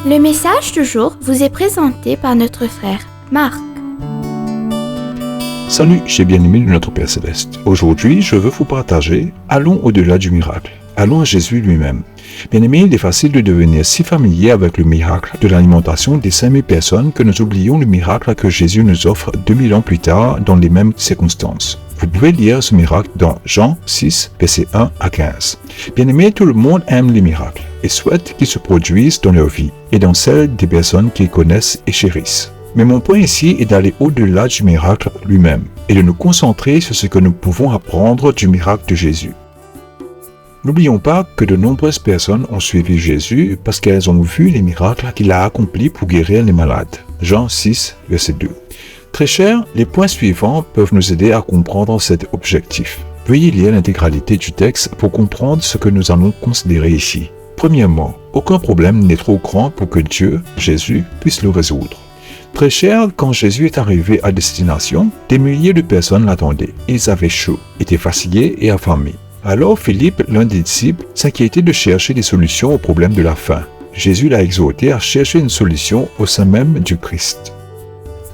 Le message du jour vous est présenté par notre frère Marc. Salut, chers bien-aimés de notre Père Céleste. Aujourd'hui, je veux vous partager « Allons au-delà du miracle ». Allons à Jésus lui-même. Bien-aimés, il est facile de devenir si familier avec le miracle de l'alimentation des 5000 personnes que nous oublions le miracle que Jésus nous offre 2000 ans plus tard dans les mêmes circonstances. Vous pouvez lire ce miracle dans Jean 6, versets 1 à 15. Bien-aimés, tout le monde aime les miracles et souhaite qu'ils se produisent dans leur vie et dans celle des personnes qu'ils connaissent et chérissent. Mais mon point ici est d'aller au-delà du miracle lui-même et de nous concentrer sur ce que nous pouvons apprendre du miracle de Jésus. N'oublions pas que de nombreuses personnes ont suivi Jésus parce qu'elles ont vu les miracles qu'il a accomplis pour guérir les malades. Jean 6, verset 2. Très cher, les points suivants peuvent nous aider à comprendre cet objectif. Veuillez lire l'intégralité du texte pour comprendre ce que nous allons considérer ici. Premièrement, aucun problème n'est trop grand pour que Dieu, Jésus, puisse le résoudre. Très cher, quand Jésus est arrivé à destination, des milliers de personnes l'attendaient. Ils avaient chaud, étaient fatigués et affamés. Alors Philippe, l'un des disciples, s'inquiétait de chercher des solutions au problème de la faim. Jésus l'a exhorté à chercher une solution au sein même du Christ.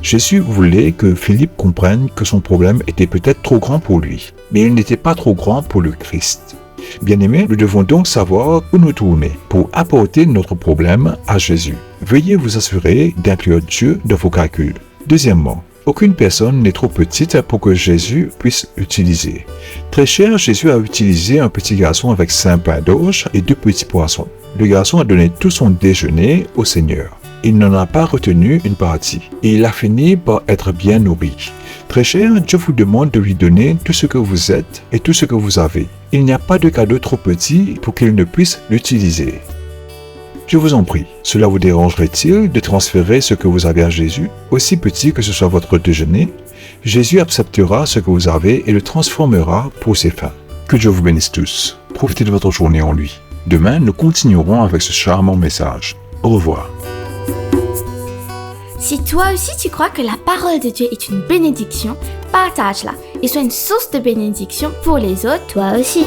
Jésus voulait que Philippe comprenne que son problème était peut-être trop grand pour lui, mais il n'était pas trop grand pour le Christ. Bien-aimés, nous devons donc savoir où nous tourner pour apporter notre problème à Jésus. Veuillez vous assurer d'inclure Dieu dans vos calculs. Deuxièmement, aucune personne n'est trop petite pour que Jésus puisse utiliser. Très cher, Jésus a utilisé un petit garçon avec 5 pains d'orge et 2 petits poissons. Le garçon a donné tout son déjeuner au Seigneur. Il n'en a pas retenu une partie et il a fini par être bien nourri. Très cher, Dieu vous demande de lui donner tout ce que vous êtes et tout ce que vous avez. Il n'y a pas de cadeau trop petit pour qu'il ne puisse l'utiliser. Je vous en prie, cela vous dérangerait-il de transférer ce que vous avez à Jésus, aussi petit que ce soit votre déjeuner? Jésus acceptera ce que vous avez et le transformera pour ses fins. Que Dieu vous bénisse tous. Profitez de votre journée en lui. Demain, nous continuerons avec ce charmant message. Au revoir. Si toi aussi tu crois que la parole de Dieu est une bénédiction, partage-la et sois une source de bénédiction pour les autres, toi aussi.